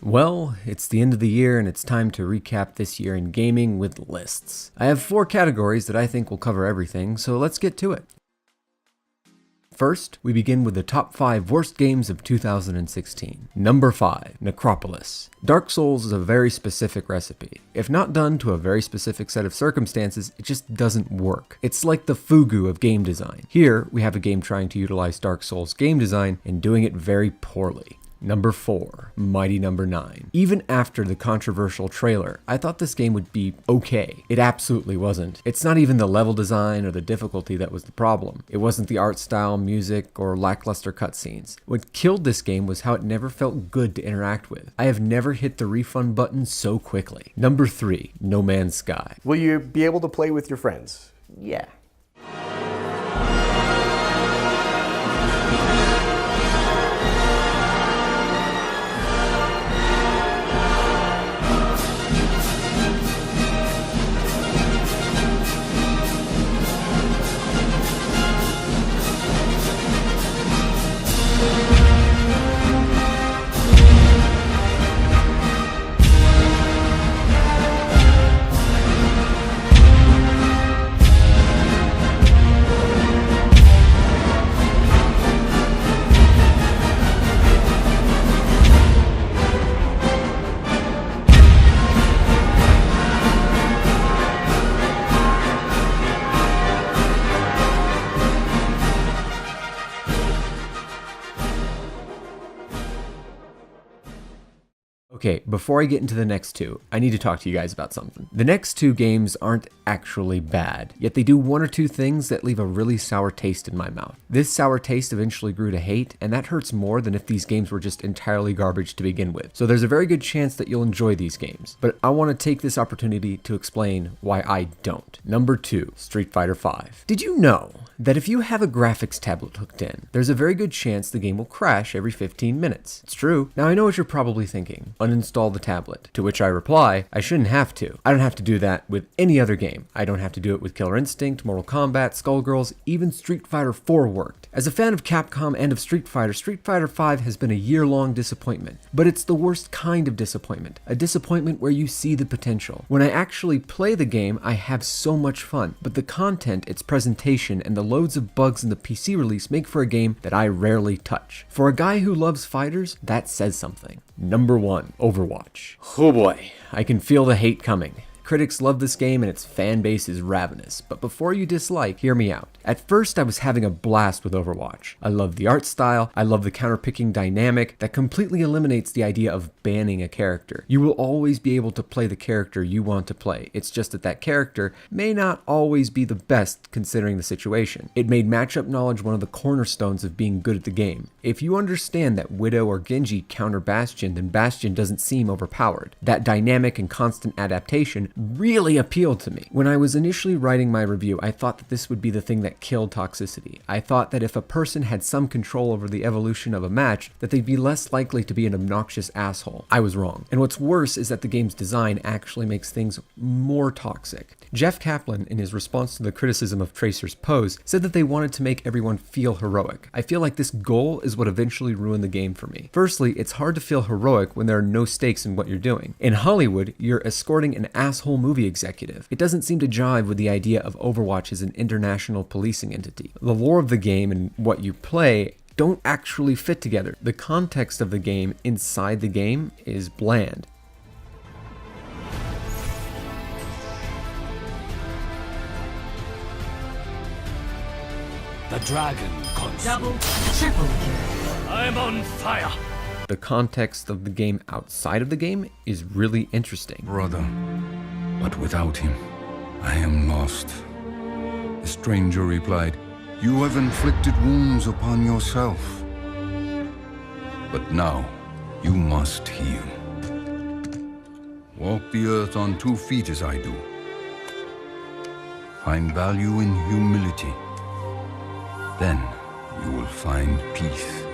Well, it's the end of the year and it's time to recap this year in gaming with lists. I have 4 categories that I think will cover everything, so let's get to it. First, we begin with the top 5 worst games of 2016. Number 5, Necropolis. Dark Souls is a very specific recipe. If not done to a very specific set of circumstances, it just doesn't work. It's like the Fugu of game design. Here, we have a game trying to utilize Dark Souls game design and doing it very poorly. Number 4, Mighty Number 9. Even after the controversial trailer, I thought this game would be okay. It absolutely wasn't. It's not even the level design or the difficulty that was the problem. It wasn't the art style, music, or lackluster cutscenes. What killed this game was how it never felt good to interact with. I have never hit the refund button so quickly. Number 3, No Man's Sky. Will you be able to play with your friends? Yeah. Okay, before I get into the next 2, I need to talk to you guys about something. The next 2 games aren't actually bad, yet they do 1 or 2 things that leave a really sour taste in my mouth. This sour taste eventually grew to hate, and that hurts more than if these games were just entirely garbage to begin with. So there's a very good chance that you'll enjoy these games, but I want to take this opportunity to explain why I don't. Number 2, Street Fighter V. Did you know that if you have a graphics tablet hooked in, there's a very good chance the game will crash every 15 minutes? It's true. Now I know what you're probably thinking. Uninstall the tablet. To which I reply, I shouldn't have to. I don't have to do that with any other game. I don't have to do it with Killer Instinct, Mortal Kombat, Skullgirls, even Street Fighter IV worked. As a fan of Capcom and of Street Fighter V has been a year-long disappointment. But it's the worst kind of disappointment. A disappointment where you see the potential. When I actually play the game, I have so much fun. But the content, its presentation, and the loads of bugs in the PC release make for a game that I rarely touch. For a guy who loves fighters, that says something. Number 1, Overwatch. Oh boy, I can feel the hate coming. Critics love this game and its fan base is ravenous, but before you dislike, hear me out. At first, I was having a blast with Overwatch. I love the art style, I love the counterpicking dynamic that completely eliminates the idea of banning a character. You will always be able to play the character you want to play, it's just that that character may not always be the best considering the situation. It made matchup knowledge one of the cornerstones of being good at the game. If you understand that Widow or Genji counter Bastion, then Bastion doesn't seem overpowered. That dynamic and constant adaptation really appealed to me. When I was initially writing my review, I thought that this would be the thing that killed toxicity. I thought that if a person had some control over the evolution of a match, that they'd be less likely to be an obnoxious asshole. I was wrong. And what's worse is that the game's design actually makes things more toxic. Jeff Kaplan, in his response to the criticism of Tracer's pose, said that they wanted to make everyone feel heroic. I feel like this goal is what eventually ruined the game for me. Firstly, it's hard to feel heroic when there are no stakes in what you're doing. In Hollywood, you're escorting an asshole movie executive. It doesn't seem to jive with the idea of Overwatch as an international policing entity. The lore of the game and what you play don't actually fit together. The context of the game inside the game is bland. The dragon Double, triple kill. I'm on fire! The context of the game outside of the game is really interesting. Brother, but without him, I am lost. The stranger replied, "You have inflicted wounds upon yourself. But now, you must heal. Walk the earth on 2 feet as I do. Find value in humility. Then you will find peace."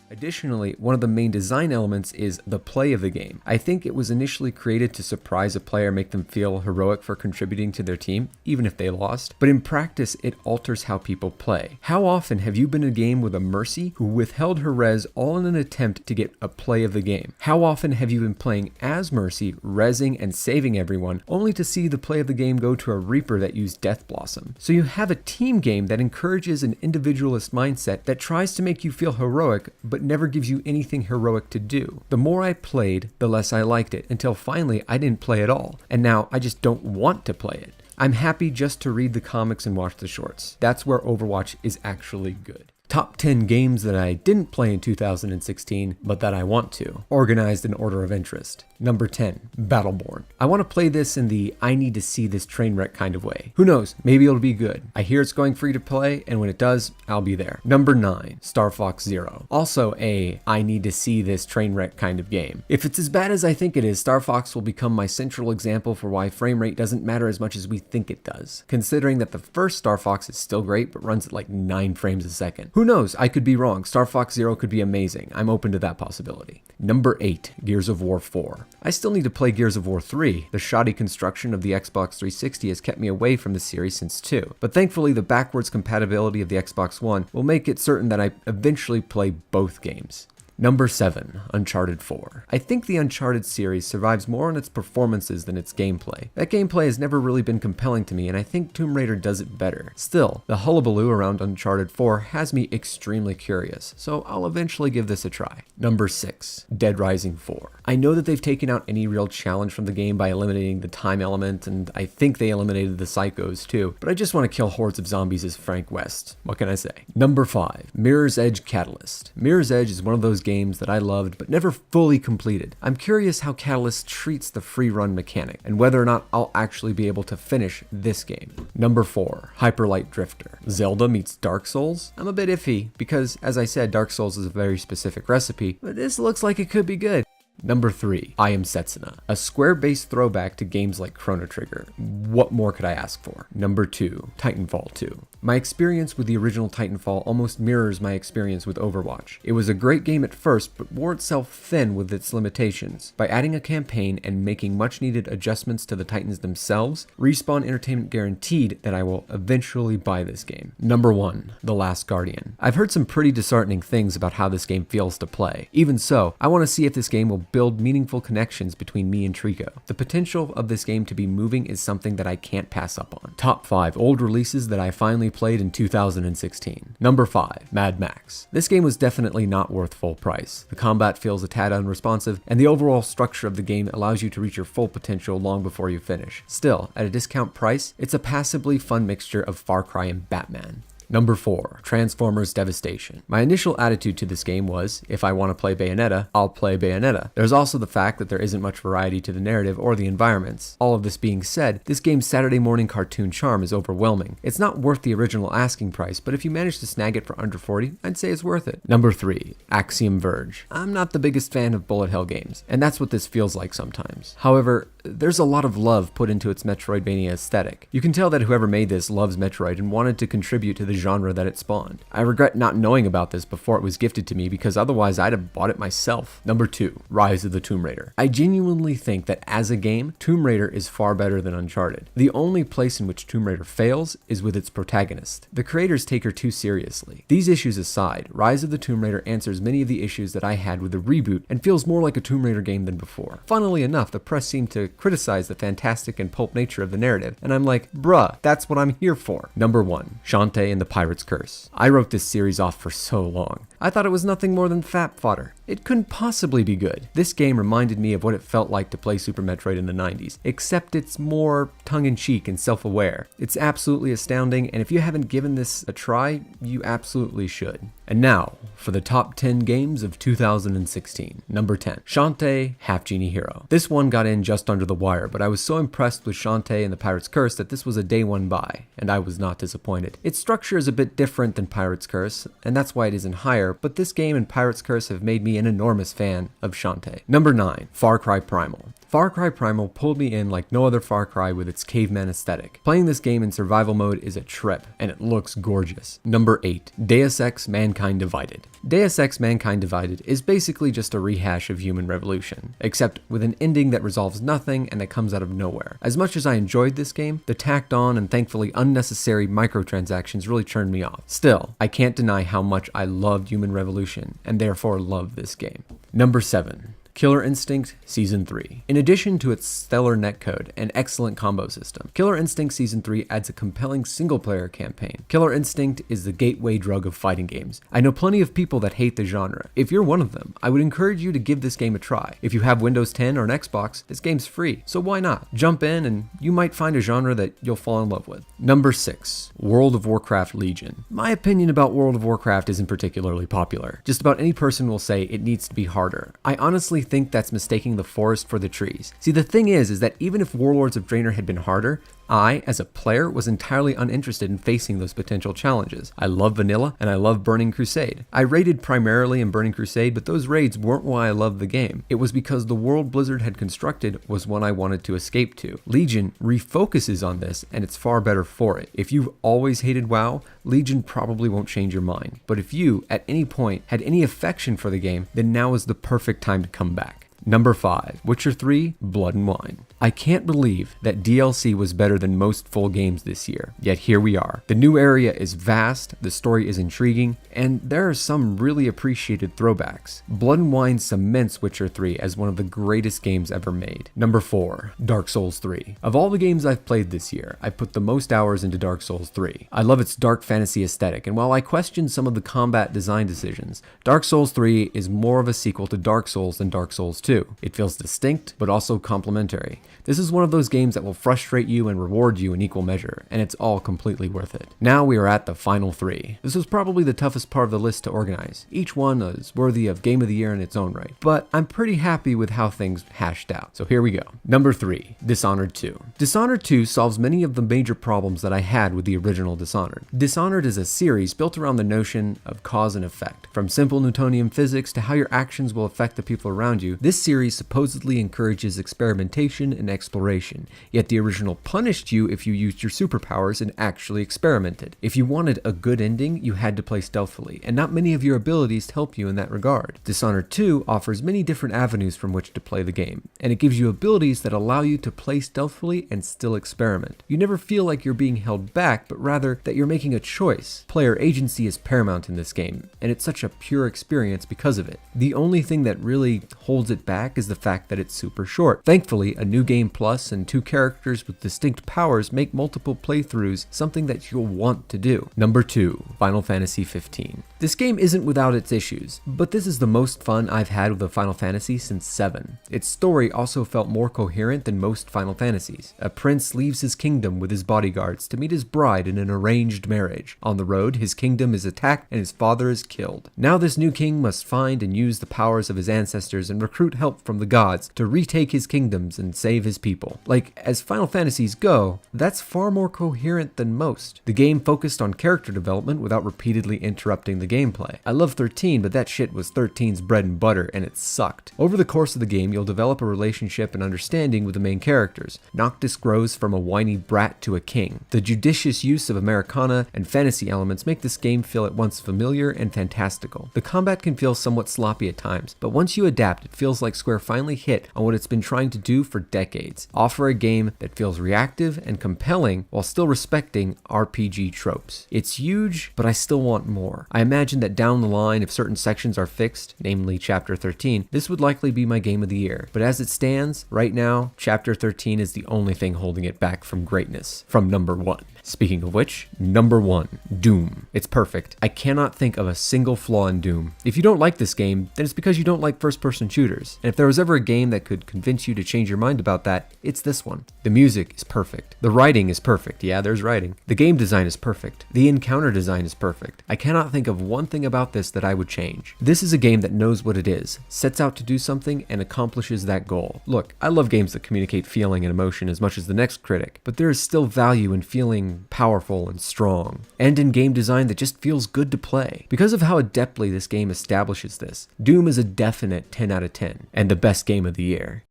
I Additionally, one of the main design elements is the play of the game. I think it was initially created to surprise a player, make them feel heroic for contributing to their team, even if they lost, but in practice it alters how people play. How often have you been in a game with a Mercy who withheld her res all in an attempt to get a play of the game? How often have you been playing as Mercy, resing and saving everyone, only to see the play of the game go to a Reaper that used Death Blossom? So you have a team game that encourages an individualist mindset that tries to make you feel heroic, but never gives you anything heroic to do. The more I played, the less I liked it, until finally I didn't play at all, and now I just don't want to play it. I'm happy just to read the comics and watch the shorts. That's where Overwatch is actually good. Top 10 games that I didn't play in 2016, but that I want to, organized in order of interest. Number 10, Battleborn. I want to play this in the I need to see this train wreck kind of way. Who knows, maybe it'll be good. I hear it's going free to play, and when it does, I'll be there. Number 9, Star Fox Zero. Also a I need to see this train wreck kind of game. If it's as bad as I think it is, Star Fox will become my central example for why frame rate doesn't matter as much as we think it does, considering that the first Star Fox is still great, but runs at like 9 frames a second. Who knows, I could be wrong. Star Fox Zero could be amazing. I'm open to that possibility. Number 8, Gears of War 4. I still need to play Gears of War 3. The shoddy construction of the Xbox 360 has kept me away from the series since 2, but thankfully the backwards compatibility of the Xbox One will make it certain that I eventually play both games. Number 7, Uncharted 4. I think the Uncharted series survives more on its performances than its gameplay. That gameplay has never really been compelling to me, and I think Tomb Raider does it better. Still, the hullabaloo around Uncharted 4 has me extremely curious, so I'll eventually give this a try. Number 6, Dead Rising 4. I know that they've taken out any real challenge from the game by eliminating the time element, and I think they eliminated the psychos too, but I just want to kill hordes of zombies as Frank West. What can I say? Number 5, Mirror's Edge Catalyst. Mirror's Edge is one of those games that I loved but never fully completed. I'm curious how Catalyst treats the free run mechanic and whether or not I'll actually be able to finish this game. Number 4, Hyper Light Drifter. Zelda meets Dark Souls? I'm a bit iffy because, as I said, Dark Souls is a very specific recipe, but this looks like it could be good. Number 3, I Am Setsuna, a square-based throwback to games like Chrono Trigger. What more could I ask for? Number 2, Titanfall 2. My experience with the original Titanfall almost mirrors my experience with Overwatch. It was a great game at first, but wore itself thin with its limitations. By adding a campaign and making much-needed adjustments to the Titans themselves, Respawn Entertainment guaranteed that I will eventually buy this game. Number 1, The Last Guardian. I've heard some pretty disheartening things about how this game feels to play. Even so, I want to see if this game will build meaningful connections between me and Trico. The potential of this game to be moving is something that I can't pass up on. Top 5 old releases that I finally played in 2016. Number 5, Mad Max. This game was definitely not worth full price. The combat feels a tad unresponsive, and the overall structure of the game allows you to reach your full potential long before you finish. Still, at a discount price, it's a passably fun mixture of Far Cry and Batman. Number 4, Transformers Devastation. My initial attitude to this game was, if I want to play Bayonetta, I'll play Bayonetta. There's also the fact that there isn't much variety to the narrative or the environments. All of this being said, this game's Saturday morning cartoon charm is overwhelming. It's not worth the original asking price, but if you manage to snag it for under 40, I'd say it's worth it. Number 3, Axiom Verge. I'm not the biggest fan of bullet hell games, and that's what this feels like sometimes. However, there's a lot of love put into its Metroidvania aesthetic. You can tell that whoever made this loves Metroid and wanted to contribute to the genre that it spawned. I regret not knowing about this before it was gifted to me because otherwise I'd have bought it myself. Number 2, Rise of the Tomb Raider. I genuinely think that as a game, Tomb Raider is far better than Uncharted. The only place in which Tomb Raider fails is with its protagonist. The creators take her too seriously. These issues aside, Rise of the Tomb Raider answers many of the issues that I had with the reboot and feels more like a Tomb Raider game than before. Funnily enough, the press seemed to criticize the fantastic and pulp nature of the narrative, and I'm like, bruh, that's what I'm here for. Number 1, Shantae and the Pirate's Curse. I wrote this series off for so long. I thought it was nothing more than fap fodder. It couldn't possibly be good. This game reminded me of what it felt like to play Super Metroid in the 90s, except it's more tongue-in-cheek and self-aware. It's absolutely astounding, and if you haven't given this a try, you absolutely should. And now, for the top 10 games of 2016. Number 10, Shantae, Half Genie Hero. This one got in just under the wire, but I was so impressed with Shantae and the Pirate's Curse that this was a day one buy, and I was not disappointed. Its structure is a bit different than Pirate's Curse, and that's why it isn't higher, but this game and Pirate's Curse have made me an enormous fan of Shantae. Number 9, Far Cry Primal. Far Cry Primal pulled me in like no other Far Cry with its caveman aesthetic. Playing this game in survival mode is a trip, and it looks gorgeous. Number 8. Deus Ex Mankind Divided. Deus Ex Mankind Divided is basically just a rehash of Human Revolution, except with an ending that resolves nothing and that comes out of nowhere. As much as I enjoyed this game, the tacked on and thankfully unnecessary microtransactions really turned me off. Still, I can't deny how much I loved Human Revolution, and therefore love this game. Number 7. Killer Instinct Season 3. In addition to its stellar netcode and excellent combo system, Killer Instinct Season 3 adds a compelling single-player campaign. Killer Instinct is the gateway drug of fighting games. I know plenty of people that hate the genre. If you're one of them, I would encourage you to give this game a try. If you have Windows 10 or an Xbox, this game's free, so why not? Jump in and you might find a genre that you'll fall in love with. Number 6. World of Warcraft Legion. My opinion about World of Warcraft isn't particularly popular. Just about any person will say it needs to be harder. I honestly think that's mistaking the forest for the trees. See, the thing is that even if Warlords of Draenor had been harder, I, as a player, was entirely uninterested in facing those potential challenges. I love vanilla, and I love Burning Crusade. I raided primarily in Burning Crusade, but those raids weren't why I loved the game. It was because the world Blizzard had constructed was one I wanted to escape to. Legion refocuses on this, and it's far better for it. If you've always hated WoW, Legion probably won't change your mind. But if you, at any point, had any affection for the game, then now is the perfect time to come back. Number 5. Witcher 3 Blood and Wine. I can't believe that DLC was better than most full games this year, yet here we are. The new area is vast, the story is intriguing, and there are some really appreciated throwbacks. Blood and Wine cements Witcher 3 as one of the greatest games ever made. Number 4. Dark Souls 3. Of all the games I've played this year, I put the most hours into Dark Souls 3. I love its dark fantasy aesthetic, and while I question some of the combat design decisions, Dark Souls 3 is more of a sequel to Dark Souls than Dark Souls 2. It feels distinct, but also complementary. This is one of those games that will frustrate you and reward you in equal measure, and it's all completely worth it. Now we are at the final 3. This was probably the toughest part of the list to organize. Each one is worthy of Game of the Year in its own right, but I'm pretty happy with how things hashed out. So here we go. Number 3, Dishonored 2. Dishonored 2 solves many of the major problems that I had with the original Dishonored. Dishonored is a series built around the notion of cause and effect. From simple Newtonian physics to how your actions will affect the people around you, this series supposedly encourages experimentation and exploration, yet the original punished you if you used your superpowers and actually experimented. If you wanted a good ending, you had to play stealthily, and not many of your abilities help you in that regard. Dishonored 2 offers many different avenues from which to play the game, and it gives you abilities that allow you to play stealthily and still experiment. You never feel like you're being held back, but rather that you're making a choice. Player agency is paramount in this game, and it's such a pure experience because of it. The only thing that really holds it back is the fact that it's super short. Thankfully, a new game plus and 2 characters with distinct powers make multiple playthroughs something that you'll want to do. Number 2, Final Fantasy 15. This game isn't without its issues, but this is the most fun I've had with a Final Fantasy since 7. Its story also felt more coherent than most Final Fantasies. A prince leaves his kingdom with his bodyguards to meet his bride in an arranged marriage. On the road, his kingdom is attacked and his father is killed. Now this new king must find and use the powers of his ancestors and recruit help from the gods to retake his kingdoms and save his people. Like, as Final Fantasies go, that's far more coherent than most. The game focused on character development without repeatedly interrupting the gameplay. I love 13, but that shit was 13's bread and butter, and it sucked. Over the course of the game, you'll develop a relationship and understanding with the main characters. Noctis grows from a whiny brat to a king. The judicious use of Americana and fantasy elements make this game feel at once familiar and fantastical. The combat can feel somewhat sloppy at times, but once you adapt, it feels like Square finally hit on what it's been trying to do for decades. Offer a game that feels reactive and compelling while still respecting RPG tropes. It's huge, but I still want more. I imagine that down the line, if certain sections are fixed, namely Chapter 13, this would likely be my game of the year. But as it stands, right now, Chapter 13 is the only thing holding it back from greatness, from number 1. Speaking of which, number 1, Doom. It's perfect. I cannot think of a single flaw in Doom. If you don't like this game, then it's because you don't like first-person shooters. And if there was ever a game that could convince you to change your mind about that, it's this one. The music is perfect. The writing is perfect. Yeah, there's writing. The game design is perfect. The encounter design is perfect. I cannot think of one thing about this that I would change. This is a game that knows what it is, sets out to do something, and accomplishes that goal. Look, I love games that communicate feeling and emotion as much as the next critic, but there is still value in feeling powerful and strong, and in game design that just feels good to play. Because of how adeptly this game establishes this, Doom is a definite 10 out of 10, and the best game of the year.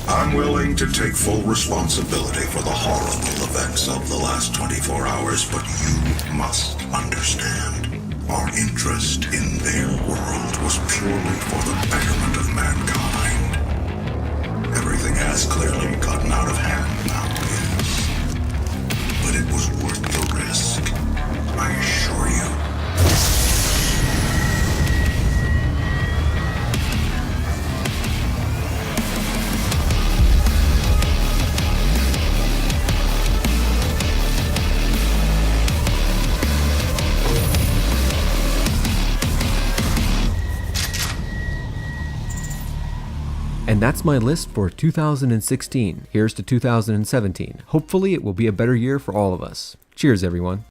I'm willing to take full responsibility for the horrible events of the last 24 hours, but you must understand. Our interest in their world was purely for the betterment of mankind. Everything has clearly gotten out of hand now, yes. But it was worth the risk, I assure you. And that's my list for 2016. Here's to 2017. Hopefully it will be a better year for all of us. Cheers, everyone.